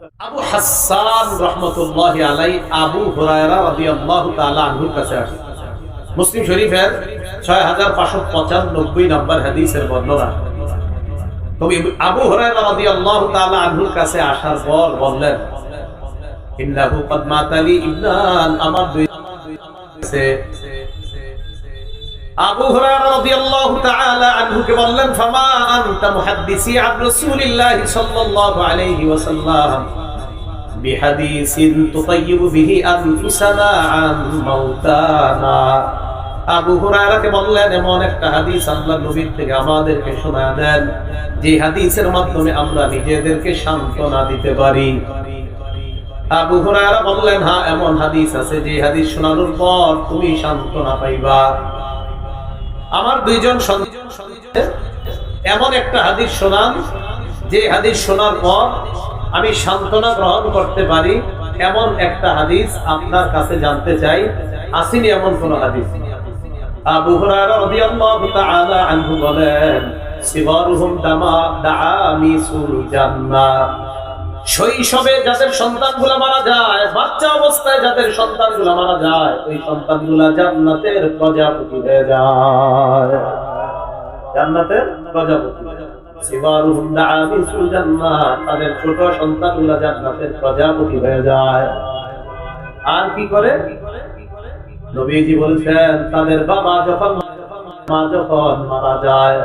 আবু হাসান রাহমাতুল্লাহি আলাইহি আবু হুরায়রা রাদিয়াল্লাহু তাআলা আনহুর কাছে আসে। মুসলিম শরীফের 6595 নম্বর হাদিসের বর্ণনা। তবে আবু হুরায়রা রাদিয়াল্লাহু তাআলা আনহুর কাছে আসার পর বললেন, ইন্নাহু ক্বাদ মাতালি ইবনান, আমার দুই আছে। আবু হুরায়রা রাদিয়াল্লাহু তাআলা আনহুকে বললেন, ফামা আনতা মুহাদ্দিসি আন রাসূলিল্লাহ সাল্লাল্লাহু আলাইহি ওয়াসাল্লাম বিহাদিসিন তুতাইয়িবু বিহি আনফুসানা আন মাউতানা। আবু হুরায়রাকে বললেন, এমন একটা হাদিস আল্লাহর নবীর থেকে আমাদেরকে শোনায় দেন, যে হাদিসের মাধ্যমে আমরা নিজেদেরকে সান্ত্বনা দিতে পারি। আবু হুরায়রা বললেন, হ্যাঁ, এমন হাদিস আছে যে হাদিস শোনানোর পর তুমি সান্ত্বনা পাইবা। আমার দুইজন এমন একটা হাদিস শোনান যে হাদিস শোনার পর আমি সান্ত্বনা গ্রহণ করতে পারি, এমন একটা হাদিস আপনার কাছে জানতে চাই, আসেনি এমন কোন হাদিস? আবু হুরায়রা রাদিয়াল্লাহু তাআলা আনহু বলেন, সিগারুহুম দাআমিসুল জান্নাহ, শৈশবে যাদের সন্তানগুলো মারা যায়, বাচ্চা অবস্থায় যাদের সন্তানগুলো মারা যায়, ওই সন্তানগুলো জান্নাতের প্রজাপতি হয়ে যায়। জান্নাতের প্রজাপতি। সিগারুহুম দাআমিসুল জান্নাহ, তাদের ছোট সন্তানগুলো জান্নাতের প্রজাপতি হয়ে যায়। আর কি করে? নবীজি বলেছেন, তাদের বাবা যখন মারা যায়,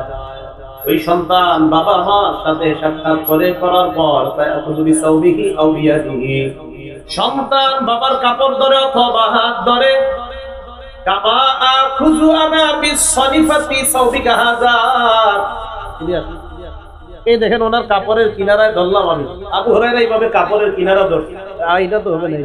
ওই সন্তান বাবা মার সাথে সাক্ষাৎ করার পর সন্তান বাবার কাপড় ধরে অথবা হাত ধরে, এই দেখেন ওনার কাপড়ের কিনারায় ধরলাম আমি। আবু হুরায়রা এইভাবে কাপড়ের কিনারা ধরছে, এটা তো হবে না,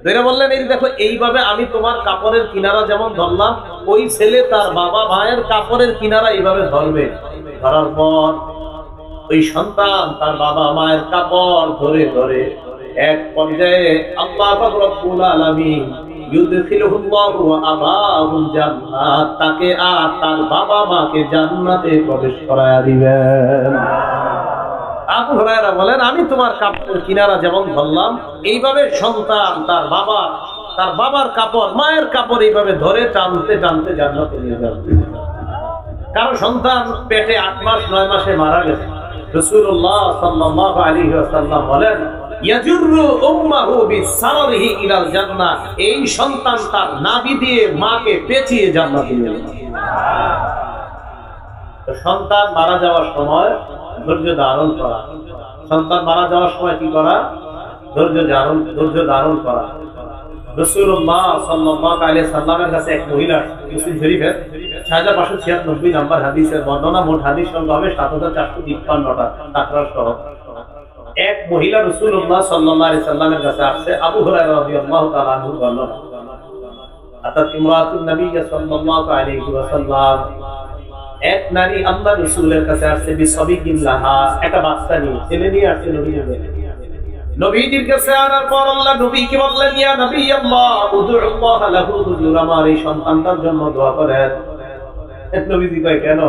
এটা বললেন, এই দেখো এইভাবে আমি তোমার কাপড়ের কিনারা যেমন ধরলাম, ওই ছেলে তার বাবা মায়ের কাপড়ের কিনারা এইভাবে ধরবে। ধরার পর ওই সন্তান তার বাবা মায়ের কাপড় ধরে ধরে এক পর্যায়ে আল্লাহ পাক রব্বুল আলামিন ইউদখিলুহুল্লাহু ওয়া আবাহুল জান্নাত, তাকে আর তার বাবা মাকে জান্নাতে প্রবেশ করায়া দিবেন। আবু হুরায়রা বলেন, আমি তোমার কাপড় কিনারা যেমন ধরলাম, এইভাবে সন্তান তার বাবার কাপড়, মায়ের কাপড় এইভাবে ধরে টানতে টানতে জান্নাতে নিয়ে যাবে। কারণ সন্তান পেটে 8 মাস 9 মাসে মারা গেছে। রাসূলুল্লাহ সাল্লাল্লাহু আলাইহি ওয়াসাল্লাম বলেন, ইয়াজুরু উম্মাহু বিসারিহি ইলাল জান্নাহ, এই সন্তান তার নাভি দিয়ে মাকে পেঁচিয়ে জান্নাতে নিয়ে যাবে। তো সন্তান মারা যাওয়ার সময় ধৈর্য ধারণ করা, সন্তান মারা যাওয়ার সময় কি করা? ধৈর্য ধারণ করা। রাসূলুল্লাহ সাল্লাল্লাহু আলাইহি সাল্লামের কাছে এক মহিলা, মুসলিম শরীফের 6596 নম্বর হাদিসের বর্ণনা, মোট হাদিস সংখ্যা হবে 7453টা তাকরার সহ। এক মহিলা রাসূলুল্লাহ সাল্লাল্লাহু আলাইহি সাল্লামের কাছে আসছে, আবু হুরায়রা রাদিয়াল্লাহু তাআলা আনহু বর্ণনা, আতাত ইমরাতুন নবী সাল্লাল্লাহু আলাইহি ওয়াসাল্লাম, এক নারী আল্লাহর রাসূলের কাছে আসছে, বিসবিকিল্লাহা, একটা বাচ্চা নিয়ে, ছেলে নিয়ে আসছে নবীজির কাছে। আনার পর আল্লাহ নবী কি বললেন, ইয়া নবী আল্লাহ, উদুল্লাহ লাহু, হুজুর আমার এই সন্তানটার জন্য দোয়া করেন। নবীজি কয়, কেন?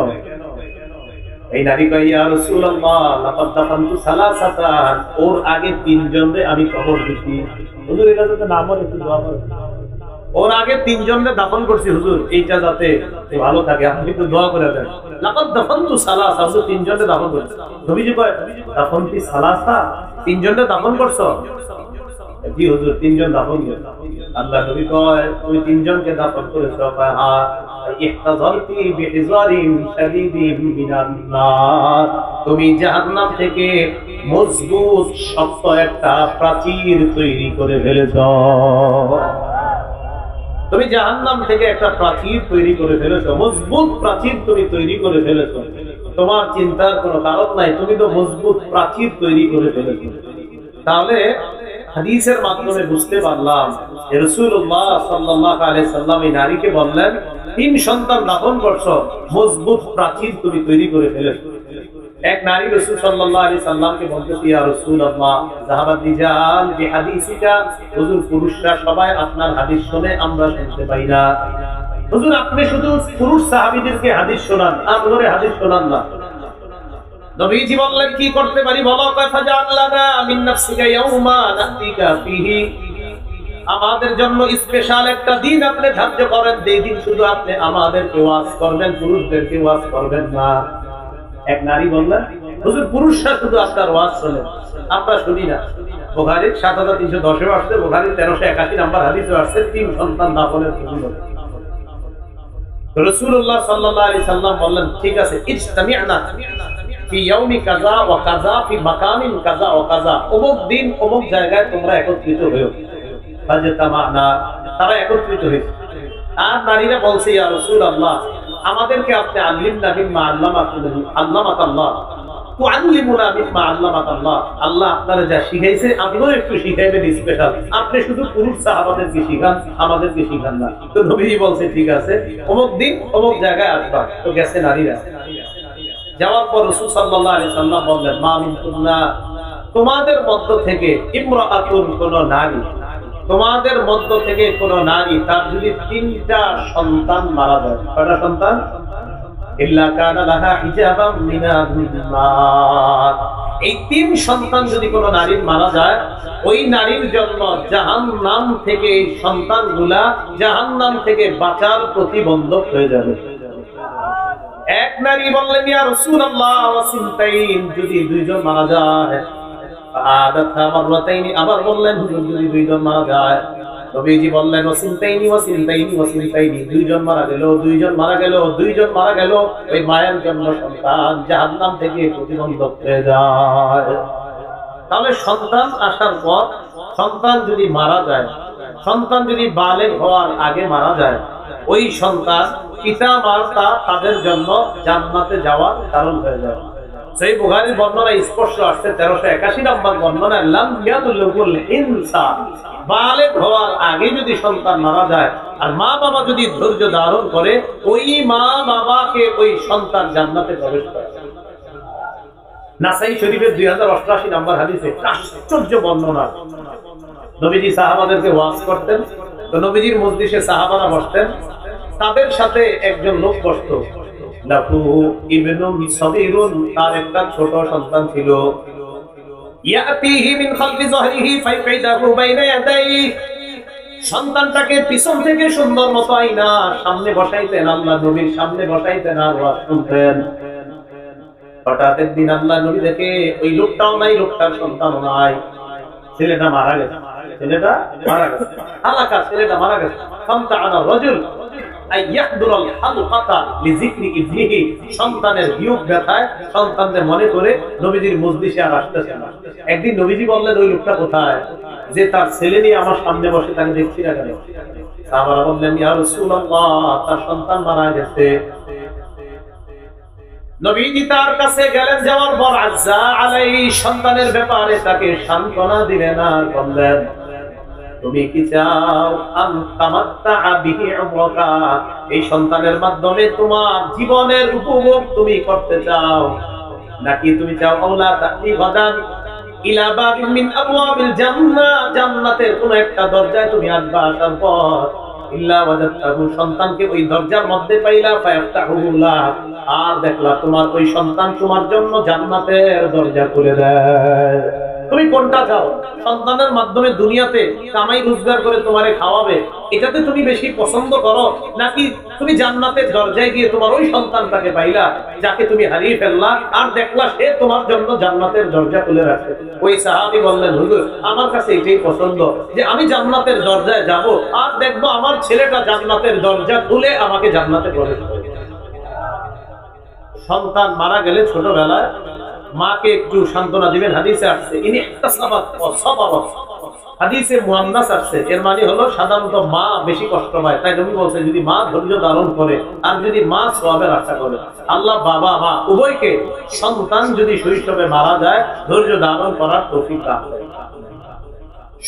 এই নারী কয়, ইয়া রাসূলুল্লাহ, লাকাদ দাফানতু সালাসাতান, ওর আগে 3 জনরে আমি কবর দিছি। হুজুর এটা যাতে না মরে, একটু দোয়া করেন। ওর আগে 3 জনরে দাফন করছি হুজুর, এইটা যাতে ভালো থাকে, আপনি একটু দোয়া করে দেন। লাকাদ দাফানতু সালাসা, হুজুর 3 জনরে দাফন করছি। নবীজি কয়, দাফনতি সালাসা, 3 জনরে দাফন করছো? জি হুজুর, 3 জন দাফন করেছি। আল্লাহ নবী কয়, তুমি 3 জনকে দাফন করেছো? কয়, হ্যাঁ। ইহতাযারতি বিহিজারিন শাদীদিন মিনান নার, তুমি জাহান্নাম থেকে মজবুত শক্ত একটা প্রাচীর তৈরি করে ফেলেছো। তুমি জাহান্নাম থেকে একটা প্রাচীর তৈরি করে ফেলেছো, মজবুত প্রাচীর তুমি তৈরি করে ফেলেছো। তোমার চিন্তার কোনো কারণ নাই, তুমি তো মজবুত প্রাচীর তৈরি করে ফেলেছো। তাহলে হাদিসের মাধ্যমে বুঝতে পারলাম রাসূলুল্লাহ সাল্লাল্লাহু আলাইহি সাল্লাম এই নারীকে বললেন, 3 সন্তান দাফন করছো, মজবুত প্রাচীর তুমি তৈরি করে ফেলেছো। এক নারী রাসূল সাল্লাল্লাহু আলাইহি সাল্লামকে বলতেছে, ইয়া রাসূলুল্লাহ, যাহাবাত রিজাল বিহাদিসিকা, হুজুর পুরুষরা সবাই আপনার হাদিস শুনে, আমরা শুনতে পাই না। হুজুর আপনি শুধু পুরুষ সাহাবীদেরকে হাদিস শোনান, আমগরে হাদিস শোনান না। নবীজি বললেন কি করতে পারি বলো, ফাজআল্লানা মিন নাফসিকা ইয়াউমা নাতিকা ফিহি, আমাদের জন্য স্পেশাল একটা দিন আপনি ধার্য করেন, যেই দিন শুধু আপনি আমাদেরকে ওয়াজ করবেন, পুরুষদেরকে ওয়াজ করবেন না। এক নারী বললেন, হুজুর পুরুষরা শুধু আপনার ওয়াজ শোনেন, আমরা শুনি না। বুখারীর ৭৩১০ আসছে, বুখারীর ১৩৮১ নাম্বার হাদিসে আসছে ৩ সন্তান দাফনের ফজিলত। রাসূলুল্লাহ সাল্লাল্লাহু আলাইহি সাল্লাম বললেন, ঠিক আছে, ইজতামি'না ফি ইয়াউমি কাযা ওয়া কাযা ফি মাকানিন কাযা ওয়া কাযা, অমুক দিন অমুক জায়গায় তোমরা একত্রিত হও। ফাজতামা'না, তারা একত্রিত হয়েছে। আর নারীরা বলছে, ইয়া রাসূলুল্লাহ, আমাদেরকে আপনি আল্লিমনা মিম্মা আল্লামাকাল্লাহ, তুআল্লিমুনা মিম্মা আল্লামাকাল্লাহ, আল্লাহ আপনারা যা শিখাইছে আমিও একটু শিখাইবেন স্পেশাল, আপনি শুধু পুরুষ সাহাবাদেরকে শিখান, আমাদেরকে শিখান না। তো নবীজি বলছে, ঠিক আছে, অমুক দিন অমুক জায়গায় আসবা। তো গেছে নারীরা। যাওয়ার পর রাসূল সাল্লাল্লাহু আলাইহি সাল্লাম বললেন, মা মিনকুন্না, তোমাদের মধ্য থেকে ইমরাআতুন, কোন নারী, তোমাদের মধ্য থেকে কোন নারী, তার যদি ৩টা সন্তান মারা যায়, কয়টা সন্তান? ইল্লা কানা লাহা হিজাবাম মিনান নার, এই ৩ সন্তান যদি কোন নারীর মারা যায়, ওই নারীর জন্য জাহান্নাম থেকে এই সন্তানগুলা জাহান্নাম থেকে বাঁচার প্রতিবন্ধক হয়ে যাবে। এক নারী বললেন, ইয়া রাসূলুল্লাহ ওয়া সিনতাইন, যদি 2 জন মারা যায়। আবার বললেন, হুজুর যদি 2 জন মারা যায়। নবীজি বললেন, ওয়া সিনতাইনি ওয়া সিনতাইনি ওয়া সিনতাইনি, 2 জন মারা গেল, 2 জন মারা গেল, 2 জন মারা গেল, ওই মায়ের জন্য সন্তান জাহান্নাম থেকে প্রতিবন্ধক হয়ে যায়। তাহলে সন্তান আসার পর, সন্তান যদি মারা যায়, সন্তান যদি বালেগ হওয়ার আগে মারা যায়, ওই সন্তান পিতা মাতা তাদের জন্য জান্নাতে যাওয়ার কারণ হয়ে যায়। সেই বুখারীর বর্ণনা স্পষ্ট আসছে 1381 নম্বর বর্ণনা, লাম ইয়াদুল ইনসা, বালেগ হওয়ার আগে যদি সন্তান মারা যায় আর মা বাবা যদি ধৈর্য ধারণ করে, ওই মা বাবাকে ওই সন্তান জান্নাতে প্রবেশ করে। নাসাই শরীফের 2088 নম্বর হাদিসে আশ্চর্য বর্ণনা। নবীজি সাহাবাদেরকে ওয়াজ করতেন, তো নবীজির মজলিসে সাহাবারা বসতেন, তাদের সাথে একজন লোক বসতো, লাহু ইবনুন সাগীরুন, তার একটা ছোট সন্তান ছিল। ইয়াতিহি মিন খালফি যহরিহি ফায়ফিদাহু বাইনা ইয়াদাইহি, সন্তানটাকে পিছন থেকে সুন্দর মতো আইনা সামনে বসাইতেন, আল্লাহ নবীর সামনে বসাইতেন আর ওয়াজ শুনতেন। হঠাৎ একদিন আল্লাহ নবী দেখে ওই লোকটাও নাই, লোকটার সন্তানও নাই, ছেলেটা মারা গেছে, ছেলেটা মারা গেছে, হালাকা, ছেলেটা মারা গেছে। ফামতাআনা রাজুল আইয়াহদুরুল হালকাতা লিযিকরি ইবনিহি, সন্তানের বিয়োগ ব্যথায় সন্তানদের মনে করে নবীজির মজলিসে আর আসতেছে না। একদিন নবীজি বললেন, ওই লোকটা কোথায়, যে তার ছেলে নিয়ে আমার সামনে বসে, তাকে দেখছি না কেন? সাহাবারা বললেন, ইয়া রাসূলুল্লাহ, তার সন্তান মারা গেছে। নবীজি তার কাছে গেলেন, যাওয়ার পর আজ্জা আলাইহি, সন্তানের ব্যাপারে তাকে সান্ত্বনা দিলেন আর বললেন, তুমি কি চাও আনতামাত্তা বিহি উমরাকা, এই সন্তানের মাধ্যমে তোমার জীবনের উপভোগ তুমি করতে চাও, নাকি তুমি চাও আওলা তাতি গাদান ইলা বাবিন মিন আবওয়াবিল জান্নাহ, জান্নাতের কোন একটা দরজায় তুমি আসবা, আসার পর ইল্লা ওয়াজাদতাহু, সন্তানকে ওই দরজার মধ্যে পাইলা, ফায়াফতাহু লাক, আর দেখলা তোমার ওই সন্তান তোমার জন্য জান্নাতের দরজা খুলে দেয়। তুমি কোনটা চাও? সন্তানের মাধ্যমে দুনিয়াতে কামাই রোজগার করে তোমারে খাওয়াবে, এটাতে তুমি বেশি পছন্দ করো, নাকি তুমি জান্নাতের দরজায় গিয়ে তোমার ওই সন্তানটাকে পাইলা যাকে তুমি হারিয়ে ফেললা, আর দেখলা সে তোমার জন্য জান্নাতের দরজা খুলে রাখে? ওই সাহাবী বললেন, হুজুর আমার কাছে এটাই পছন্দ, যে আমি জান্নাতের দরজায় যাব আর দেখবো আমার ছেলেটা জান্নাতের দরজা খুলে আমাকে জান্নাতে প্রবেশ করে। সন্তান মারা গেলে ছোটবেলায় মাকে একটু সান্ত্বনা দিবেন, হাদিসে আসছে ইনি ইহতাসাবাত ওয়া সাবারাত, হাদিসে মুয়ান্নাস আসছে, এর মানে হলো সাধারণত মা বেশি কষ্ট পায়, তাই নবী বলছেন যদি মা ধৈর্য ধারণ করে আর যদি মা সওয়াবের আশা করে, আল্লাহ বাবা মা উভয়কে সন্তান যদি শৈশবে মারা যায় ধৈর্য ধারণ করার তৌফিক দান করেন।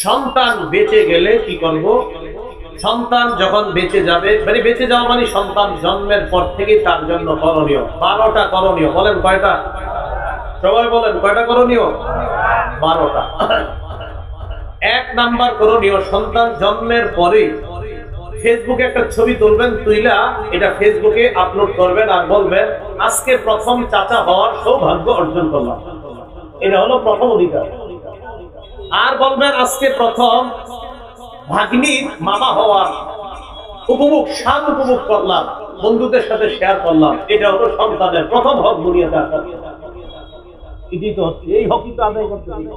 সন্তান বেঁচে গেলে কি করব? সন্তান যখন বেঁচে যাবে, মানে বেঁচে যাওয়া মানে সন্তান জন্মের পর থেকে তার জন্য করণীয় 12টা করণীয়। বলেন কয়টা? সবাই বলেন কয়টা করণীয়? 12টা। 1 নাম্বার করণীয়, সন্তান জন্মের পরে ফেসবুকে একটা ছবি তুলবেন, তুইলা এটা ফেসবুকে আপলোড করবেন আর বলবেন আজকে প্রথম চাচা হওয়ার সৌভাগ্য অর্জন করলাম, এটা হলো প্রথম অধিকার। আর বলবেন আজকে প্রথম ভাগ্নির মামা হওয়ার স্বাদ উপভোগ করলাম, বন্ধুদের সাথে শেয়ার করলাম, এটা হলো সন্তানের প্রথম হক দুনিয়াতে আসার। এটি তো হচ্ছে, এই হকই তো আদায় করতে হবে।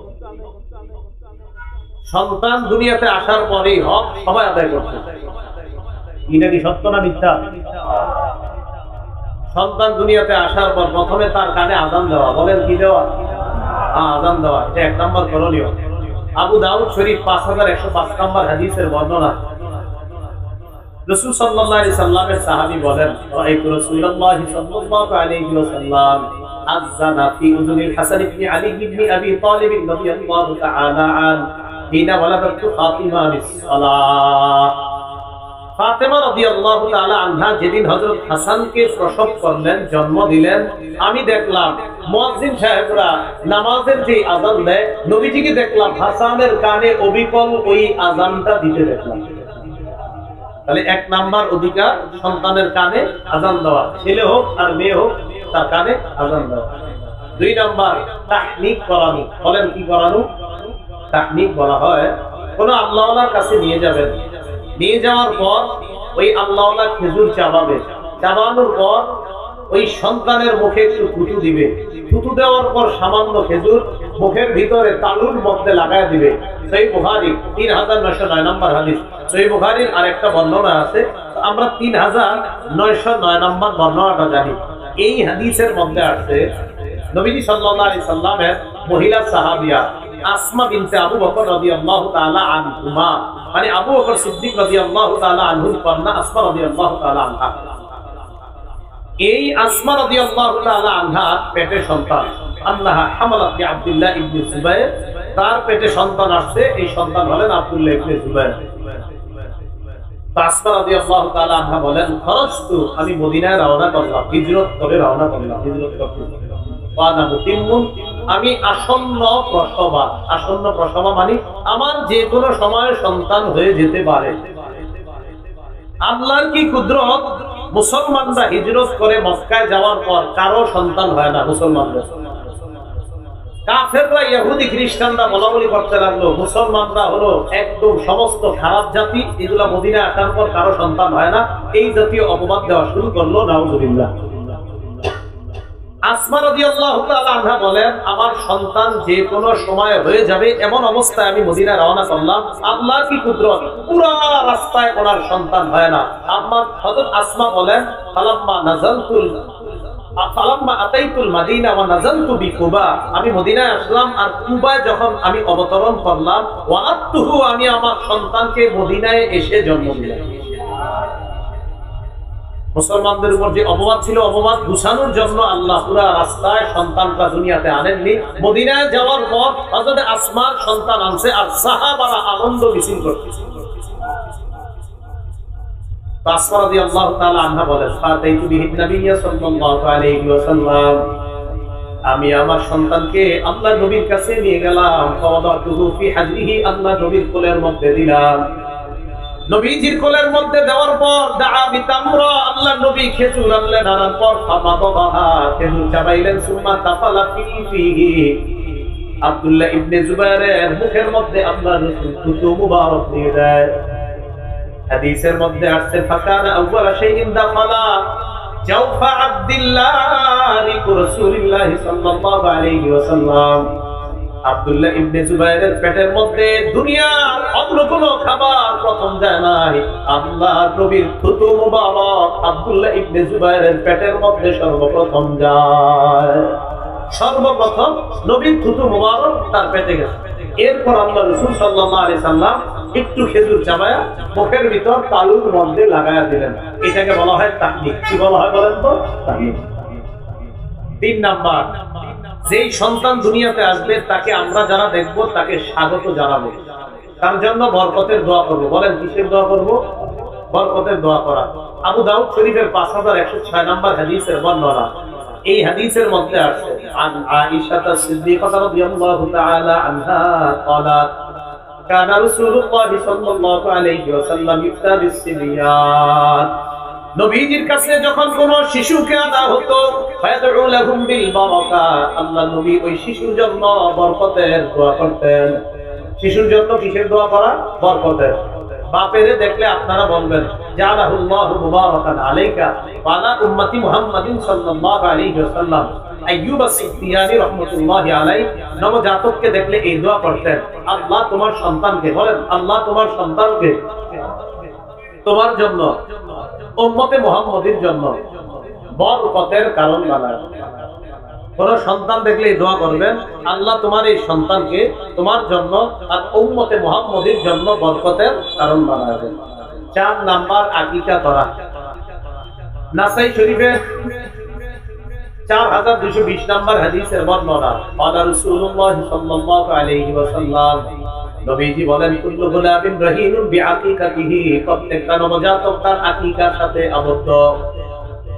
সন্তান দুনিয়াতে আসার পরেই হক সবাই আদায় করতে। এটা কি সত্য না মিথ্যা? সন্তান দুনিয়াতে আসার পর প্রথমে তার কানে আযান দেওয়া, বলেন কি দেওয়া? আযান দেওয়া, এটা 1 নম্বর করণীয়। আবু দাউদ শরীফ 5105 নম্বর হাদিসের বর্ণনা। রাসূল সাল্লাল্লাহু আলাইহি সাল্লামের সাহাবী বলেন, রাআইতু রাসূলুল্লাহি সাল্লাল্লাহু আলাইহি ওয়াসাল্লাম আযানা ফি উযুনিল হাসান ইবনে আলী ইবনে আবি তালিব রাদিয়াল্লাহু তাআলা আন হিনা ওয়ালাদাতু ফাতিমা বিস-সালাহ। ফাতেমা রাদিয়াল্লাহু তাআলা আনহা যেদিন হযরত হাসানকে প্রসব করলেন, জন্ম দিলেন, আমি দেখলাম মুয়াজ্জিন সাহেবরা নামাজের যে আযান দেয়, নবীজিকে দেখলাম হাসানের কানে অবিকল ওই আযানটা দিতে দেখলাম। তাহলে 1 নাম্বার অধিকার সন্তানের কানে আযান দেওয়া, ছেলে হোক আর মেয়ে হোক তার কানে আযান দেওয়া। 2 নাম্বার তাহনিক করানো, বলেন কি করানো? তাহনিক বলা হয় কোন আল্লাহওয়ালার কাছে নিয়ে যাবেন, নিয়ে যাওয়ার পর ওই আল্লাহওয়ালা খেজুর চাবাবে, চাবানোর পর ওই সন্তানের মুখে একটু থুতু দিবে, থুতু দেওয়ার পর সামান্য খেজুর মুখের ভিতরে তালুর মধ্যে লাগায় দিবে। সহিহ বুখারী 3909 নম্বর হাদিস। সহিহ বুখারীর আরেকটা বর্ণনা আছে, আমরা 3909 নম্বর বর্ণনাটা জানি। এই হাদিসের মধ্যে আছে নবীজি সাল্লাল্লাহু আলাইহি সাল্লামের মহিলা সাহাবিয়া আসমা বিনতে আবু বকর রাদিয়াল্লাহু তাআলা আনহুমা, মানে আবু বকর সিদ্দিক রাদিয়াল্লাহু তাআলা আনহুর কন্যা আসমা রাদিয়াল্লাহু তাআলা আনহা। এই আসমা রাদিয়াল্লাহু তাআলা আনহার পেটে সন্তান, আন্নাহা হামালাত বি আব্দুল্লাহ ইবনে জুবাইর, তার পেটে সন্তান আসছে, এই সন্তান হলেন আব্দুল্লাহ ইবনে জুবাইর। আসমা রাদিয়াল্লাহু তাআলা আনহা বলেন, খরজতু, আমি মদিনায় রওনা করলাম, হিজরত করে রওনা করলাম, হিজরত করতে। ওয়ানা মুতিম্মুন, আমি আসন্ন প্রসবা, আসন্ন প্রসবা মানে আমার যে কোনো সময় সন্তান হয়ে যেতে পারে। আল্লাহর কি কুদরত, মুসলমানরা হিজরত করে মক্কায় যাওয়ার পর কারো সন্তান হয় না। মুসলমানদের, কাফেররা ইহুদি খ্রিস্টানরা বলাবলি করতে লাগলো মুসলমানরা হলো একদম সমস্ত খারাপ জাতি, এগুলা মদিনায় আসার পর কারো সন্তান হয় না, এই জাতীয় অপবাদ দেওয়া শুরু করলো। নাউজুবিল্লাহ। আসমা রাদিয়াল্লাহু তাআলা আনহা বলেন, আমার সন্তান যে কোনো সময় হয়ে যাবে এমন অবস্থায় আমি মদিনায় রওনা করলাম। আল্লাহর কি কুদরত, পুরো রাস্তায় ওনার সন্তান হয় না। হযরত আসমা বলেন, ফালাম্মা আতাইতুল মাদিনা ওয়া নাযালতু বিকুবা, আমি মদিনায় আসলাম আর কুবায় যখন আমি অবতরণ করলাম, ওয়ালাদতুহু, আমি আমার সন্তানকে মদিনায় এসে জন্ম দিলাম। মুসলমানদের উপর যে অপবাদ ছিল, অপবাদ ঘুষানোর জন্য আল্লাহ পুরা রাস্তায় সন্তানটা দুনিয়াতে আনেননি। মদিনায় যাওয়ার পর হযরত আসমার সন্তান আনছে আর সাহাবারা আনন্দ মিছিল করতেছে। আসমা রাদিয়াল্লাহু তাআলা আনহা বলেন, ফাতাইতু বিহিন নবিয়্য সাল্লাল্লাহু আলাইহি ওয়াসাল্লাম, আমি আমার সন্তানকে আল্লাহর নবীর কাছে নিয়ে গেলাম। ফাওয়াদাতুহু ফি হাজরিহি, আল্লাহর নবীর কোলের মধ্যে দিলাম। নবীজির কোলের মধ্যে দেওয়ার পর দাআ বিতামরা, আল্লাহর নবী খেজুর আনলেন, আনার পর ফামাদাহা, খেজুর চাবাইলেন। সুম্মা তাফালা ফিহি, আব্দুল্লাহ ইবনে জুবাইরের মুখের মধ্যে আল্লাহর রাসূল থুতু মুবারক দিয়ে দেয়। হাদিসের মধ্যে আসছে, ফাকানা আউয়ালা শাইইন দাখালা জাওফা আব্দুল্লাহ রাসূলুল্লাহ সাল্লাল্লাহু আলাইহি ওয়াসাল্লাম, আব্দুল্লাহ ইবনে জুবাইরের পেটের মধ্যে দুনিয়ার অন্য কোনো খাবার প্রথম যায় নাই, আল্লাহর নবীর থুতু মুবারক আব্দুল্লাহ ইবনে জুবাইরের পেটের মধ্যে সর্বপ্রথম যায়। সর্বপ্রথম নবীর থুতু মুবারক তার পেটে গেছে। এরপর আল্লাহ রাসূল সাল্লাল্লাহু আলাইহি সাল্লাম একটু খেজুর চাবায়া মুখের ভিতর তালুর মধ্যে লাগায়া দিলেন। এটাকে বলা হয় তাহনিক। কি বলা হয় বলেন তো? তাহনিক। 3 নাম্বার, যেই সন্তান দুনিয়াতে আসবে তাকে আমরা যারা দেখবো তাকে স্বাগত জানাবো, তার জন্য বরকতের দোয়া করবো। বলেন কিসের দোয়া করবো? বরকতের দোয়া করা। আবু দাউদ শরীফের 5106 নম্বর হাদিসের বর্ণনা। এই হাদিসের মধ্যে আছে, আন আয়েশা সিদ্দিকা রাদিয়াল্লাহু তাআলা আনহা قالت كان رسول الله صلى الله عليه وسلم يفتى بالصبيان নবীজির কাছে যখন কোন শিশুকে আনা হতো ফায়াদউ লাহুম বিল বারাকা, আল্লাহ নবী ওই শিশুর জন্য বরকতের দোয়া করতেন। শিশুর জন্য কিসের দোয়া করা? বরকতের। বাপেরে দেখলে আপনারা বলবেন জালাহুল্লাহু মুবারাকান আলাইকা ওয়া আলা উম্মতি মুহাম্মাদিন সাল্লাল্লাহু আলাইহি ওয়াসাল্লাম। আইয়ুব আস-সিখতিয়ানি রাহমাতুল্লাহি আলাইহি নবজাতককে দেখলে এই দোয়া করতেন, আল্লাহ তোমার সন্তানকে, বলেন আল্লাহ তোমার সন্তানকে তোমার জন্য, উম্মতে মুহাম্মাদির জন্য বরকতের কারণ বানায়। কোন সন্তান দেখলে এই দোয়া করবেন, আল্লাহ তোমার এই সন্তানকে তোমার জন্য আর উম্মতে মুহাম্মাদির জন্য বরকতের কারণ বানাবেন। 4 নাম্বার আকিকা করা। নাসাই শরীফে 4220 নাম্বার হাদিসের বর্ণনা, আলা রাসূলুল্লাহ সাল্লাল্লাহু আলাইহি ওয়াসাল্লাম, নবীজি বলেন কুল্লু গুলাবিন রাহিনুন বিআকিকাতিহি, প্রত্যেকটা নবজাতক তার আকিকার সাথে আবদ্ধ।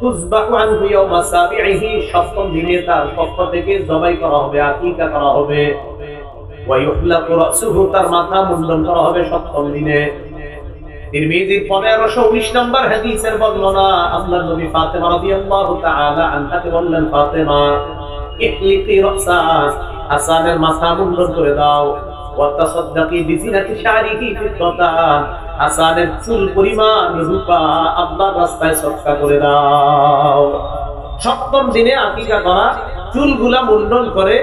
তুযবাহু আনহু ইয়াওমা সাবিহি, সপ্তম দিনে তার পক্ষ থেকে জবাই করা হবে, আকিকা করা হবে। ওয়া ইউহলাকু রাসুহু, তার মাথা মুন্ডন করা হবে সপ্তম দিনে। তিরমিজির 1519 নম্বর হাদিসের বর্ণনা, আল্লাহর নবী ফাতেমা রাদিয়াল্লাহু তাআলা আনহাকে বললেন, ফাতেমা ইহলিকি রাসা, হাসানের মাথা মুন্ডন করে দাও। ওয়া তাসাদদাকি বিজিনাতি শারিহি ফিদ্দাতান, হাসানের চুল পরিমাণ রূপা আল্লাহর রাস্তায় সদকা করে দাও। সপ্তম দিনে আকিকা করা, চুলগুলা মুন্ডন করে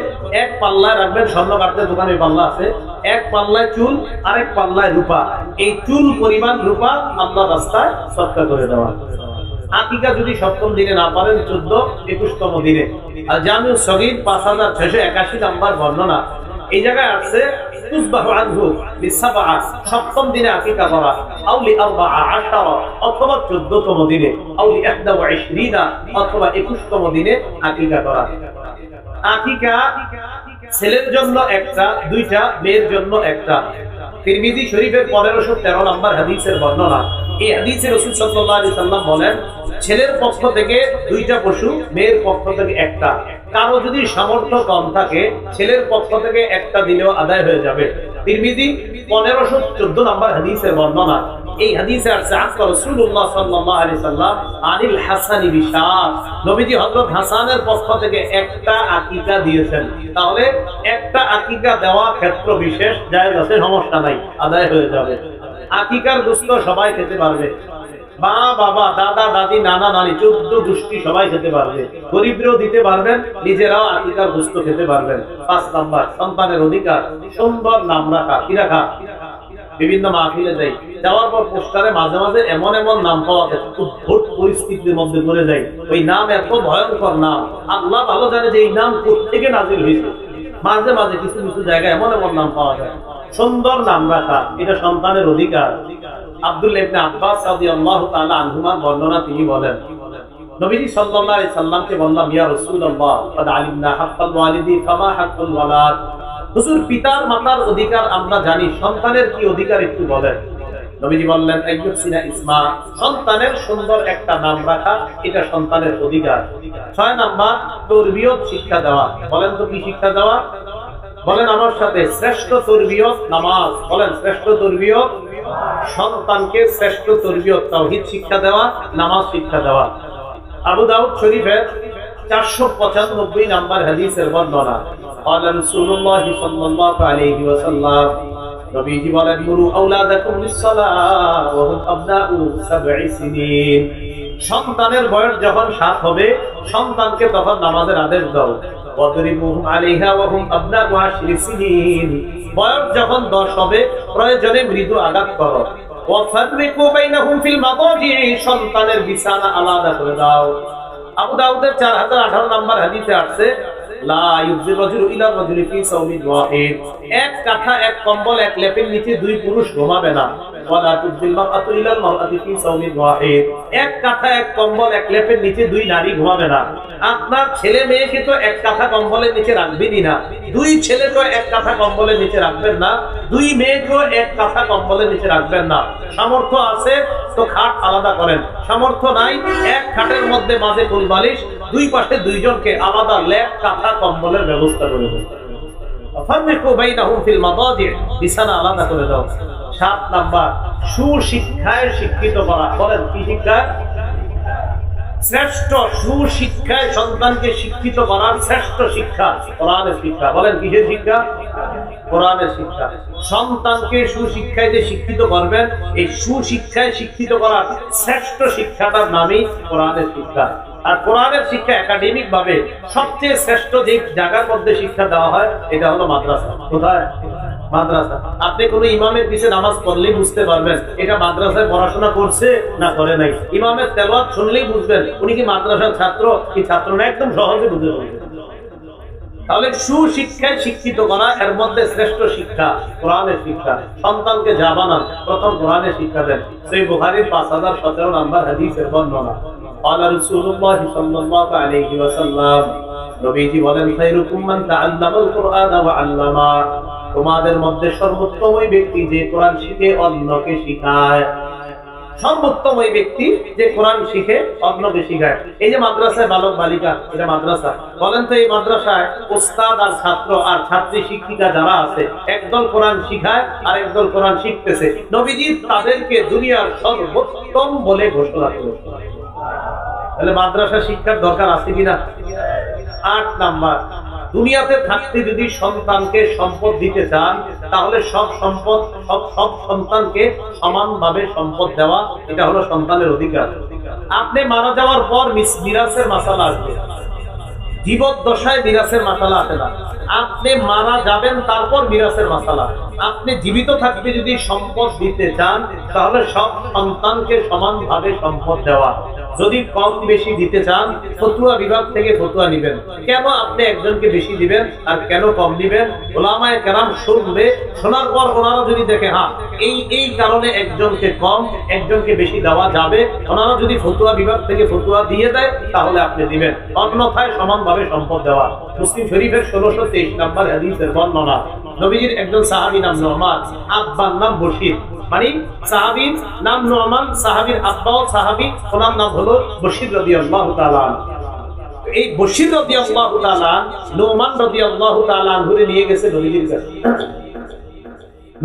এক পাল্লায় রাখবেন, স্বর্ণ কাটতে দোকানে পাল্লা আছে, এক পাল্লায় চুল আরেক পাল্লায় রূপা, এই চুল পরিমাণ রূপা আল্লাহর রাস্তায় সদকা করে দেওয়া। আকিকা যদি সপ্তম দিনে না পারেন 14-21তম দিনে। আর জামিউস সগীর 5681 নাম্বার বর্ণনা, এই জায়গায় আছে তুযবাহু আনহু বিসাবআ, সপ্তম দিনে আকিকা করা, আও লি 14 অথবা 14তম দিনে, আও লি 21 অথবা 21তম দিনে আকিকা করা। আকিকা ছেলের জন্য একটা, দুইটা, মেয়ের জন্য একটা। তিরমিজি শরীফের 1513 নম্বর হাদিসের বর্ণনা, এই হাদিসে রাসূল সাল্লাল্লাহু আলাইহি সাল্লাম বলেন, ছেলের পক্ষ থেকে 2টা পশু, মেয়ের পক্ষ থেকে একটা। কারো যদি সামর্থ্য কম থাকে ছেলের পক্ষ থেকে একটা দিলেও আদায় হয়ে যাবে। তিরমিজি 1514 নম্বর হাদিসের বর্ণনা, এই হাদিসে আছে আকা রাসূলুল্লাহ সাল্লাল্লাহু আলাইহি সাল্লাম আনিল হাসানি বিশার, নবীজি হযরত হাসানের পক্ষ থেকে একটা আকিকা দিয়েছেন। তাহলে একটা আকিকা দেওয়া ক্ষেত্র বিশেষ জায়েজ আছে, সমস্যা নাই, আদায় হয়ে যাবে। আকিকার গোশত সবাই খেতে পারবে, মা বাবা দাদা দাদি নানা নানি 14 গোষ্ঠী সবাই খেতে পারবে, গরিবরাও দিতে পারবেন, নিজেরাও আকিকার গোশত খেতে পারবেন। 5 নাম্বার সন্তানের অধিকার, সুন্দর নাম রাখা। কি রাখা? বিভিন্ন মাহফিলে যাই, যাওয়ার পর পোস্টারে মাঝে মাঝে এমন এমন নাম পাওয়া যায়, উদ্ভট পরিস্থিতির মধ্যে পড়ে যায়। ওই নাম এত ভয়ঙ্কর নাম, আল্লাহ ভালো জানে যে এই নাম কোত্থেকে নাজিল হয়েছে। মাঝে মাঝে কিছু কিছু জায়গায় এমন এমন নাম পাওয়া যায়। সুন্দর নাম রাখা, এটা সন্তানের অধিকার। আব্দুল্লাহ ইবনে আব্বাস রাদিয়াল্লাহু তাআলা আনহুমার বর্ণনা, তিনি বলেন, নবীজি সাল্লাল্লাহু আলাইহি সাল্লামকে বললাম, ইয়া রাসূলুল্লাহ ক্বাদ আলিমনা হাক্কাল ওয়ালিদি ফামা হাক্কুল ওয়ালাদ, হুজুর পিতার মাতার অধিকার আমরা জানি, সন্তানের কি অধিকার একটু বলেন। নবীজি বললেন, আইয়ুহসিনা ইসমা, সন্তানের সুন্দর একটা নাম রাখা, এটা সন্তানের অধিকার। 6 নাম্বার তরবিয়ত শিক্ষা দেওয়া। বলেন তো কি শিক্ষা দেওয়া? বলেন আমার সাথে, শ্রেষ্ঠ তরবিয়ত নামাজ। বলেন শ্রেষ্ঠ তরবিয়ত, সন্তানকে শ্রেষ্ঠ তরবিয়ত তাওহীদ শিক্ষা দেওয়া, নামাজ শিক্ষা দেওয়া। আবু দাউদ শরীফের 495 নাম্বার হাদিসের বর্ণনা, ক্বালা রাসূলুল্লাহ সাল্লাল্লাহু আলাইহি ওয়াসাল্লাম, নবীজি বলেন, মুরু আওলাদাকুম বিসসালাহ ওয়া হুম আবনাউ 7 সিনিন, সন্তানের বয়স যখন 7 হবে সন্তানকে তখন নামাজের আদেশ দাও। ওয়াদরিবুহুম আলাইহা ওয়া হুম আবনাউ 10 সিনিন, বয়স যখন 10 হবে প্রয়োজনে মৃদু আঘাত করো। ওয়াফাররিকু বাইনাহুম ফিল মাদাজি, সন্তানের বিছানা আলাদা করে দাও। আবু দাউদের 4018 নাম্বার হাদিসে আছে, লা ইউজি রাজুলু ইলা রাজুলি ফি সাওমিন ওয়াহিদ, এক কাঁথা এক কম্বল এক লেপের নিচে 2 পুরুষ ঘুমাবে না। ওয়ালা তুজিল মারআতু ইলা মারআতি ফি সাওমিন ওয়াহিদ, এক কাঁথা এক কম্বল এক লেপের নিচে 2 নারী ঘুমাবে না। আপনার ছেলে মেয়েকে তো এক কাঁথা কম্বলের নিচে রাখবেনই না, 2 ছেলে তো এক কাঁথা কম্বলের নিচে রাখবেন না, 2 মেয়েকেও এক কাঁথা কম্বলের নিচে রাখবেন না। সামর্থ্য আছে তো খাট আলাদা করেন, সামর্থ্য নাই এক খাটের মধ্যে মাঝে ফুল বালিশ, 2 পাশে 2 জনকে আলাদা লেপ কাঁথা কম্বলের ব্যবস্থা করে দেন। ফাররিকু বাইনাহুম ফিল মাদাজি, বিছানা আলাদা করে দাও। 7 নাম্বার সুশিক্ষায় শিক্ষিত করা। বলেন কি শিক্ষা? শ্রেষ্ঠ সুশিক্ষায় সন্তানকে শিক্ষিত করার শ্রেষ্ঠ শিক্ষা কোরআনের শিক্ষা। বলেন কিসের শিক্ষা? কোরআনের শিক্ষা। সন্তানকে সুশিক্ষায় যে শিক্ষিত করবেন, এই সুশিক্ষায় শিক্ষিত করার শ্রেষ্ঠ শিক্ষাটার নামই কোরআনের শিক্ষা। আর কোরআনের শিক্ষা একাডেমিক ভাবে সবচেয়ে শ্রেষ্ঠ যে জায়গার মধ্যে শিক্ষা দেওয়া হয় এটা হলো মাদ্রাসা। কোথায়? মাদ্রাসা। আপনি কোন ইমামের পিছে নামাজ পড়লেই বুঝতে পারবেন এটা মাদ্রাসায় পড়াশোনা করছে না করে নাই। ইমামের তেলাওয়াত শুনলেই বুঝবেন উনি কি মাদ্রাসার ছাত্র কি ছাত্র না, একদম সহজে বুঝতে পারবেন। তাহলে সুশিক্ষায় শিক্ষিত করা, এর মধ্যে শ্রেষ্ঠ শিক্ষা কোরআনের শিক্ষা। সন্তানকে যা বানান প্রথম কোরআনের শিক্ষা দেন। সেই বুখারীর 5017 নম্বর হাদিসের বর্ণনা। قال رسول الله صلى الله عليه وسلم, নবীজি বলেন, খায়রুকুম মান তাআল্লামাল কুরআন ওয়া আল্লামা, তোমাদের মধ্যে সর্বোত্তম ওই ব্যক্তি যে কোরআন শিখে অন্যকে শিখায়। সর্বোত্তম ওই ব্যক্তি যে কোরআন শিখে অন্যকে শিখায়। এই যে মাদ্রাসায় বালক বালিকা, এটা মাদ্রাসা। বলেন তো এই মাদ্রাসায় ওস্তাদ আর ছাত্র আর ছাত্রী শিক্ষিকা যারা আছে, একদল কোরআন শিখায় আর একদল কোরআন শিখতেছে। নবীজি তাদেরকে দুনিয়ার সর্বোত্তম বলে ঘোষণা করেছেন। তাহলে মাদ্রাসা শিক্ষার দরকার আছে কিনা? 8 নাম্বার, দুনিয়াতে থাকতে যদি সন্তানকে সম্পদ দিতে চান তাহলে সব সম্পদ সব সন্তানকে সমানভাবে সম্পদ দেওয়া, এটা হলো সন্তানের অধিকার। আপনি মারা যাওয়ার পর মিরাসের মাসালা আসবে, জীবদ্দশায় মিরাসের মাসালা আসে না। আপনি মারা যাবেন তারপর মিরাসের মাসালা। আপনি জীবিত থাকতে যদি সম্পদ দিতে চান তাহলে সব সন্তানকে সমানভাবে সম্পদ দেওয়া। যদি কম বেশি দিতে চান ফতুয়া বিভাগ থেকে ফতুয়া নেবেন, কেন আপনি একজনকে বেশি দিবেন আর কেন কম দিবেন। উলামায়ে কেরাম শুনবে, শোনার পর ওনারা যদি দেখে হ্যাঁ এই কারণে একজনকে কম একজনকে বেশি দেওয়া যাবে, ওনারা যদি ফতুয়া বিভাগ থেকে ফতুয়া দিয়ে দেয় তাহলে আপনি দিবেন, অন্যথায় সমানভাবে সম্পদ দেওয়া। মুসলিম শরীফের 1623 নম্বর হাদিসের বর্ণনা। নবীজির একজন সাহাবী নাম নুমান, আব্বার নাম বশির। মানে সাহাবীর নাম নুমান, সাহাবীর আব্বাও সাহাবী, ওনার নাম হলো বশির রাদিয়াল্লাহু তাআলা। এই বশির রাদিয়াল্লাহু তাআলা নুমান রাদিয়াল্লাহু তাআলা ঘুরে নিয়ে গেছে নবীজির কাছে।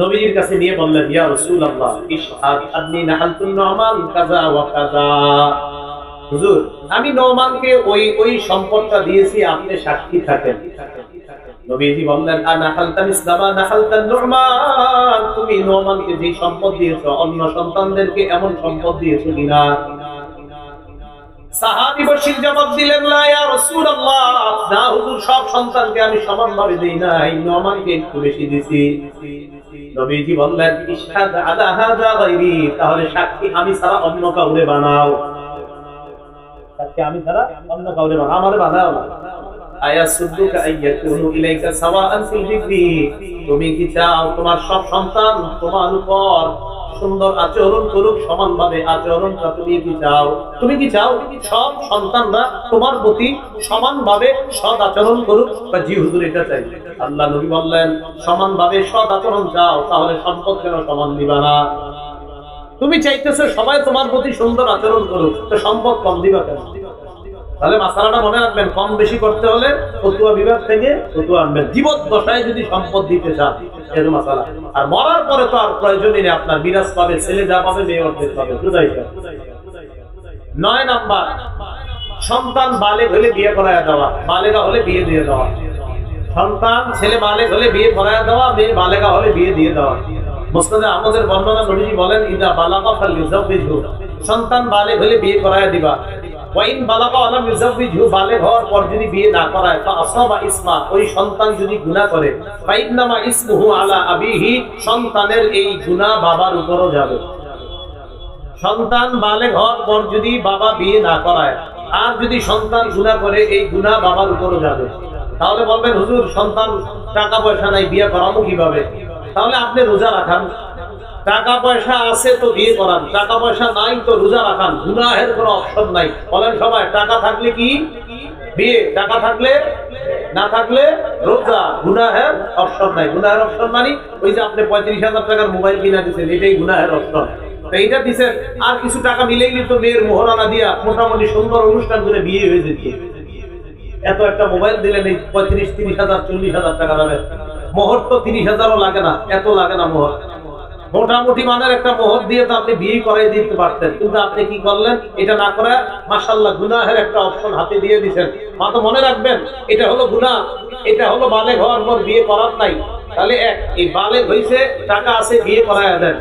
নবীজির কাছে নিয়ে বললেন, ইয়া রাসূলুল্লাহ ইশহাদ আন্নী নাহালতুন নুমান কাযা ওয়া কাযা। হুজুর, আমি নুমানকে ওই সম্পদটা দিয়েছি, আপনি সাক্ষী থাকেন। নবীজি বললেন, আনা হালতান ইসলামা নাহালতান নুমান, তুমি নুমানকে যে সম্পদ দিয়েছো অন্য সন্তানদেরকে এমন সম্পদ দিয়েছো কিনা? সাহাবী বশির জবাব দিলেন, লা ইয়া রাসূলুল্লাহ, না হুজুর, সব সন্তানকে আমি সমানভাবে দেই না, এই নুমানকে একটু বেশি দিয়েছি। নবীজি বললেন, ইশহাদ আলা হাযা গায়রি, তাহলে সাক্ষী আমি ছাড়া অন্য কাউরে বানাও। সাক্ষী আমি ছাড়া অন্য কাউরে বানাও, আমারে বানাও না। আয়াসুদ্দুকা আইয়াকুনু ইলাইকা সাওয়াআন ফিল যিকরি, তুমি কি চাও তোমার সব সন্তান তোমার উপর সুন্দর আচরণ করুক, সমানভাবে আচরণটা তুমি কি চাও? তুমি কি চাও সব সন্তানরা তোমার প্রতি সমানভাবে সৎ আচরণ করুক? জি হুজুর, এটা চাই। আল্লাহ নবী বললেন, সমানভাবে সৎ আচরণ চাও তাহলে সম্পদ কেন সমান দিবা না? তুমি চাইতেছো সবাই তোমার প্রতি সুন্দর আচরণ করুক, তো সম্পদ কম দিবা কেন? তাহলে মাসালাটা মনে রাখবেন, কম বেশি করতে হলে ফতুয়া বিভাগ থেকে ফতুয়া আনবেন। জীবদ্দশায় যদি সম্পদ দিতে চান এর মাসালা, আর মরার পরে তো আর প্রয়োজনই নেই, আপনার বিরাজ পাবে, ছেলে যা পাবে মেয়ে অর্ধেক পাবে। 9 নাম্বার, সন্তান বালেগ হলে বিয়ে করায়া দেওয়া, বালেগা হলে বিয়ে দিয়ে দেওয়া। সন্তান ছেলে বালেগ হলে বিয়ে করায়া দেওয়া, মেয়ে বালেগা হলে বিয়ে দিয়ে দেওয়া। মুসনাদে আহমদের বর্ণনা নবীজি বলেন, ইদা বালাগা ফালইউযাওবিজহু, সন্তান বালেগ হলে বিয়ে করায়া দিবা। ওয়াইন বালাগা আলাম ইউযাওবিজহু, বালেগ হওয়ার পর যদি বিয়ে না করায়, ফাআসাবা ইসমা, ওই সন্তান যদি গুনাহ করে, ফাইন্নামা ইসমুহু আলা আবিহি, সন্তানের এই গুনাহ বাবার উপরও যাবে। সন্তান বালেগ হওয়ার পর যদি বাবা বিয়ে না করায় আর যদি সন্তান গুনাহ করে, এই গুনাহ বাবার উপরও যাবে। তাহলে বলবেন, হুজুর সন্তান টাকা পয়সা নাই, বিয়ে করাবো কিভাবে? তাহলে আপনি রোজা রাখান, টাকা পয়সা আছে তো বিয়ে করান, টাকা পয়সা নাই তো রোজা রাখান, গুনাহের কোনো অপশন নাই। বলেন সবাই, টাকা থাকলে কি বিয়ে, টাকা থাকলে না থাকলে রোজা, গুনাহের অপশন নাই। গুনাহের অপশন মানে ওই যে আপনি 35,000 টাকার মোবাইল কিনা দিচ্ছেন, এটাই গুনাহের অপশন। এইটা দিচ্ছেন, আর কিছু টাকা মিলেই তো মেয়ের মোহরানা দিয়া মোটামুটি সুন্দর অনুষ্ঠান করে বিয়ে হয়ে যেত। এত একটা মোবাইল দিলেন, এই 35, 30,000, 40,000 টাকা যাবে। মোহর তো 30,000ও লাগে না, এত লাগে না মোহর। মোটামুটি মানের একটা মোহর দিয়ে তো আপনি বিয়ে করাই দিতে পারতেন, কিন্তু আপনি কি করলেন? এটা না করে মাশাআল্লাহ গুনাহের একটা অপশন হাতে দিয়ে দিয়েছেন। মা তো মনে রাখবেন, এটা হলো গুনাহ, এটা হলো বালেগ হওয়ার পর বিয়ে করার নাই। তাহলে এই বালেগ হইছে, টাকা আছে, বিয়ে করায় দেন।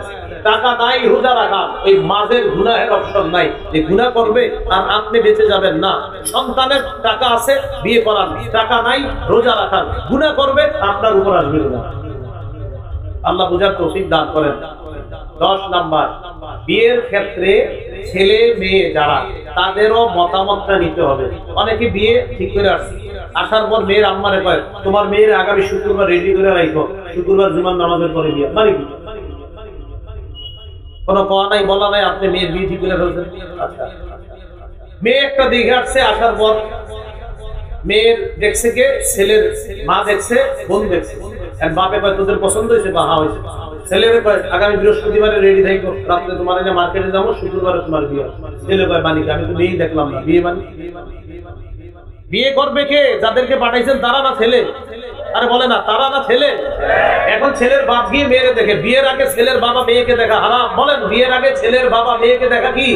টাকা নাই, রোজা রাখা, ওই মাঝের গুনাহের অপশন নাই, যে গুনাহ করবে আর আপনি বেঁচে যাবেন না। সন্তানের টাকা আছে, বিয়ে করার, টাকা নাই, রোজা রাখার, গুনাহ করবে, আপনার উপর আসবে গুনাহ। আল্লাহ বুঝার তৌফিক দান করেন। 10 নাম্বার, বিয়ের ক্ষেত্রে ছেলে মেয়ে যারা, তাদেরও মতামতটা নিতে হবে। অনেকে বিয়ে ঠিক করে আসছে, আসার পর মেয়ের আম্মারে কয় তোমার মেয়ের আগামী শুক্রবার রেডি করে রাখো, শুক্রবার জুমার নামাজের পরে বিয়ে। মানে কি? কোনো কোয়া নাই, বলা নাই, আপনি মেয়ের বিয়ে ঠিক করে ফেলছেন। আচ্ছা, মেয়ে একটা দিকে আসছে, আসার পর মেয়ের দেখছে কে? ছেলের মা দেখছে, বোন দেখছে। বাপে কয় তোদের পছন্দ হয়েছে? বা হ্যাঁ হয়েছে। ছেলের কয় আগামী বৃহস্পতিবারে রেডি থাকবো, রাত্রে তোমার এনে মার্কেটে যাবো, শুক্রবারে তোমার বিয়ে। ছেলে কয় মানি আমি তো বিয়েই দেখলাম না, বিয়ে মানে? বিয়ে করবে কে? যাদেরকে পাঠাইছেন তারা না ছেলে? আরে বলে না, তারা না ছেলে? এখন ছেলের বাপ গিয়ে মেয়েরে দেখে, বিয়ের আগে ছেলের বাবা মেয়েকে দেখা হারাম। বলেন, বিয়ের আগে ছেলের বাবা মেয়েকে দেখা কি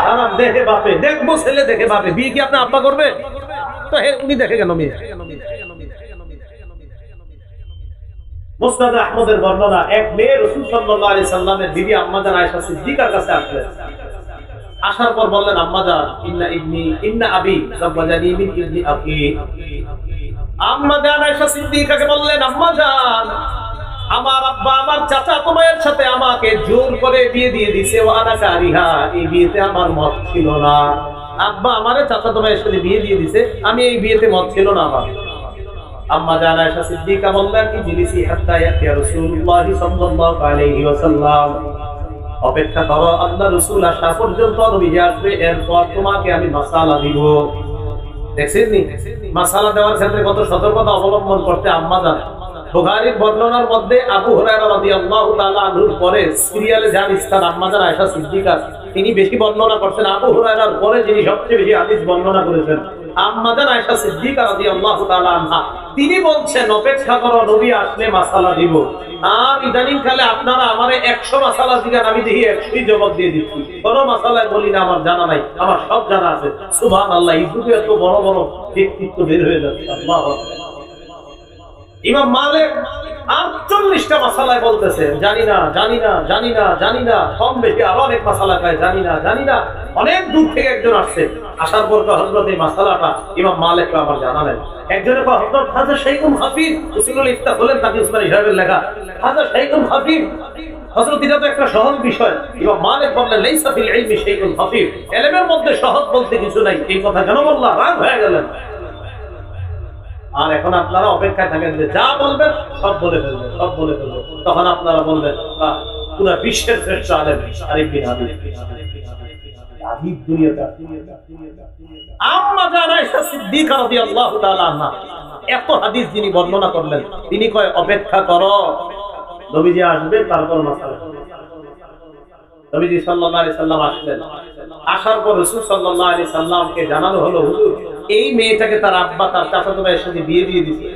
হারাম? দেখে বাপে, দেখবো ছেলে দেখে বাপে, বিয়ে কি আপনি আব্বা করবে? তো উনি দেখে কেন মেয়ে? মুসনাদ আহমদের বর্ণনা, এক মেয়ে রাসূল সাল্লাল্লাহু আলাইহি সাল্লামের বিবি আম্মা জান আয়েশা সিদ্দিকার কাছে আসলেন। আসার পর বললেন, আম্মা জান, ইন্না আবি যাওয়াজানি মিন ইবনি আখি। আম্মা জান আয়েশা সিদ্দিকাকে বললেন, আম্মা জান, আমার আব্বা আমার চাচাতো ভাইয়ের সাথে আমাকে জোর করে বিয়ে দিয়ে দিয়েছে, ওয়ানা কারিহা, এই বিয়েতে আমার মত ছিল না। আব্বা আমারে চাচাতো ভাইয়ের সাথে বিয়ে দিয়ে দিয়েছে, আমি এই বিয়েতে মত ছিল না আমার। আম্মা জান আয়েশা সিদ্দিকা বললেন, ইজলিসি হাত্তা ইয়াতি রাসূলুল্লাহ সাল্লাল্লাহু আলাইহি ওয়াসাল্লাম, অপেক্ষা করো, আল্লাহ রাসূল আসা পর্যন্ত নবী আসবে, এরপর তোমাকে আমি মাসালা দিব। দেখছেননি মাসালা দেওয়ার ক্ষেত্রে কত সতর্কতা অবলম্বন করতে আম্মা জান। বুখারীর বর্ণনার মধ্যে আবু হুরায়রা রাদিয়াল্লাহু তাআলা আনহুর পরে সিরিয়ালে যার স্থান আম্মা জান আয়েশা সিদ্দিকা, তিনি বেশি বর্ণনা করছেন। আবু হুরায়রার পরে যিনি সবচেয়ে বেশি হাদিস বর্ণনা করেছেন আম্মা জান আয়েশা সিদ্দিকা রাদিয়াল্লাহু তাআলা আনহা, তিনি বলছেন অপেক্ষা করো, নবী আসলে মাসালা দিব। আর ইদানিং কালে আপনারা আমারে 100 মাসালা জিজ্ঞাসা, আমি দেখি 100ই জবাব দিয়ে দিচ্ছি। কোন মাসালায় বলি না আমার জানা নাই, আমার সব জানা আছে। সুবহানাল্লাহ, এই যুগে এত বড় বড় ব্যক্তিত্ব বের হয়ে যাচ্ছে। আল্লাহু আকবার। ইমাম মালিক 48টা মাসালায় বলতেছে জানি না, জানি না, জানি না, জানি না। কম বেশি আরো অনেক মাসালা কয় জানি না, জানি না। অনেক দূর থেকে একজন আসছে, আসার পর তো হযরত এই মাসালাটা ইমাম মালিক আমার জানা নাই। একজনে কয় হযরত হাজা শাইখুল হাফিজ, উসুলুল ইফতা বলেন, তাকে উসমানী সাহেবের লেখা হাজা শাইখুল হাফিজ। হযরত এটা তো একটা সহজ বিষয়। ইমাম মালিক বললেন লাইসা ফিল ইলমি শাইখুল হাফিজ, ইলমের মধ্যে সহজ বলতে কিছু নাই। এই কথা কেন বললা? রাগ হয়ে গেলেন। আর এখন আপনারা অপেক্ষায় থাকেন যে যা বলবেন সব বলে ফেলবেন, সব বলে ফেলবেন। তখন আপনারা বলবেন পুরো বিশ্বের শ্রেষ্ঠ আলেম আরিফ বিন হাবিব। আদিব দুনিয়াটা আম্মা জান আয়েশা সিদ্দিকা রাদিয়াল্লাহু তাআলা আনহা এত হাদিস যিনি বর্ণনা করলেন, তিনি কয় অপেক্ষা করো, নবীজি আসবে, তারপর মাসালা। নবীজি সাল্লাল্লাহু আলাইহি সাল্লাম আসলেন। আসার পর রাসূল সাল্লাল্লাহু আলাইহি সাল্লামকে জানানো হলো, হুজুর এই মেয়েটাকে তার আব্বা তার চাচাতো ভাইয়ের সাথে বিয়ে দিয়ে দিয়েছে,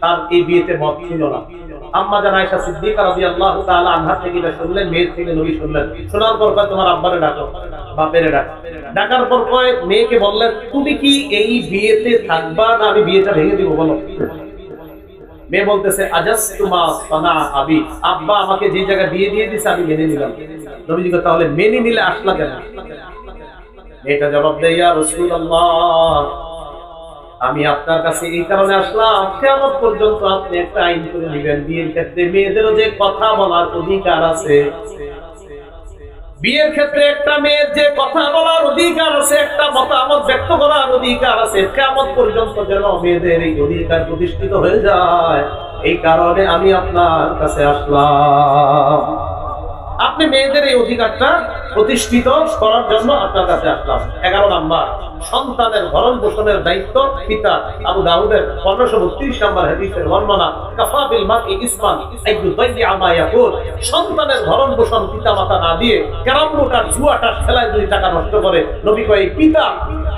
তার এই বিয়েতে মত ছিল না। আম্মা জান আয়েশা সিদ্দিকা রাদিয়াল্লাহু তাআলা আনহা থেকে এটা শুনলেন, মেয়ের থেকে নবী শুনলেন। শোনার পর কয় তোমার আব্বারে ডাকো, বাপেরে ডাকো। ডাকার পর কয় মেয়েকে বললেন, তুমি কি এই বিয়েতে থাকবা না আমি বিয়েটা ভেঙে দিব, বলো। মেয়ে বলতেছে আজাসতুমা সানা আবি, আব্বা আমাকে যে জায়গায় বিয়ে দিয়ে দিয়েছে আমি মেনে নিলাম। নবীজি কয় তাহলে মেনে নিলে আসলা কেন? মেয়েটা জবাব দেয়, ইয়া রাসূলুল্লাহ, আমি আপনার কাছে এই কারণে আসলাম, কিয়ামত পর্যন্ত আপনি একটা আইন করে দিবেন, বিয়ের ক্ষেত্রে মেয়েদেরও যে কথা বলার অধিকার আছে। বিয়ের ক্ষেত্রে একটা মেয়ের যে কথা বলার অধিকার আছে, একটা মতামত ব্যক্ত করার অধিকার আছে। কিয়ামত পর্যন্ত যেন মেয়েদের এই অধিকার প্রতিষ্ঠিত হয়ে যায়, এই কারণে আমি আপনার কাছে আসলাম। আপনি মেয়েদের এই অধিকারটা প্রতিষ্ঠিত করার জন্য আপনার কাছে আসলাম। 11 নাম্বার, সন্তানের ভরণ পোষণের দায়িত্ব পিতা। আবু দাউদের 1532 নম্বর হাদিসের বর্ণনা, কাফা বিল মারই ইসমান আইয়ুদাইয়া মা ইয়াকুল, সন্তানের ভরণ পোষণ পিতামাতা না দিয়ে ক্যারাম বোর্ড আর জুয়াটা খেলায় যদি টাকা নষ্ট করে, নবী কয় পিতা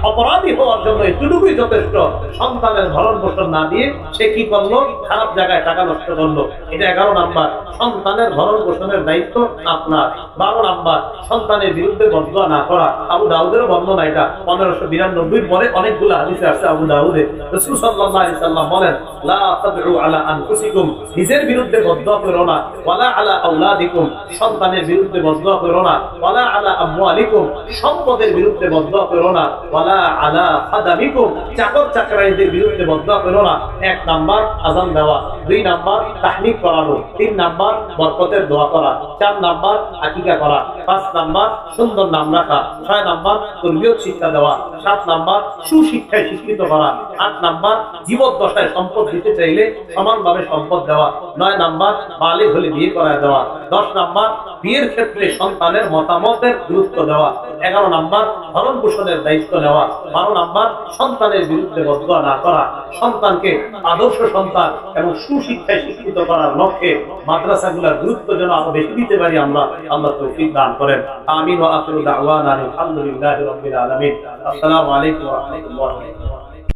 অপরাধী হওয়ার জন্য এটুকুই যথেষ্ট। সন্তানের ভরণ পোষণ না দিয়ে সে কি করলো? খারাপ জায়গায় টাকা নষ্ট করলো। এটা 11 নাম্বার। সন্তানের ভরণ পোষণের দায়িত্ব আপনার। 12 নাম্বার, সন্তানের বিরুদ্ধে বদদোয়া না করা। আবু দাউদের বর্ণনা এটা 1592 পরে অনেকগুলো হাদিসে আছে আবু দাউদে। রাসূল সাল্লাল্লাহু আলাইহি সাল্লাম বলেন, লা তাদউ আলা আনফুসিকুম, নিজের বিরুদ্ধে বদদোয়া করো না। ওয়ালা আলা আওলাদিকুম, সন্তানের বিরুদ্ধে বদদোয়া করো না। ওয়ালা আলা আমওয়ালিকুম, সম্পদের বিরুদ্ধে বদদোয়া করো না। ওয়ালা আলা খাদামিকুম, চাকর চাকরানীদের বিরুদ্ধে বদদোয়া করো না। 1 নাম্বার আযান দেওয়া, 2 নাম্বার তাহনিক করানো, 3 নাম্বার বরকতের দোয়া করা, 4 নাম্বার আকিকা করা, 5 নাম্বার সুন্দর নাম রাখা, 6 নাম্বার তরবিয়ত শিক্ষা দেওয়া, 7 নাম্বার সুশিক্ষায় শিক্ষিত করা, 8 নাম্বার জীবদ্দশায় সম্পদ দিতে চাইলে সমানভাবে সম্পদ দেওয়া, 9 নাম্বার বালিগ হলে বিয়ে করায় দেওয়া, 10 নাম্বার বিয়ের ক্ষেত্রে সন্তানের মতামতের গুরুত্ব দেওয়া, 11 নাম্বার ভরণ পোষণের দায়িত্ব নেওয়া, 12 নাম্বার সন্তানের বিরুদ্ধে বদদোয়া না করা, সন্তানকে আদর্শ সন্তান এবং সুশিক্ষায় শিক্ষিত করার লক্ষ্যে মাদ্রাসাগুলোর গুরুত্ব যেন আরো বেশি দিতে পারি আমরা। আল্লাহ তৌফিক দান করেন। আমিন ওয়া আখিরু দাওয়ানা আলহামদুলিল্লাহি রাব্বিল আলামিন। আসসালামু আলাইকুম ওয়া রাহমাতুল্লাহি ওয়া বারাকাতুহু।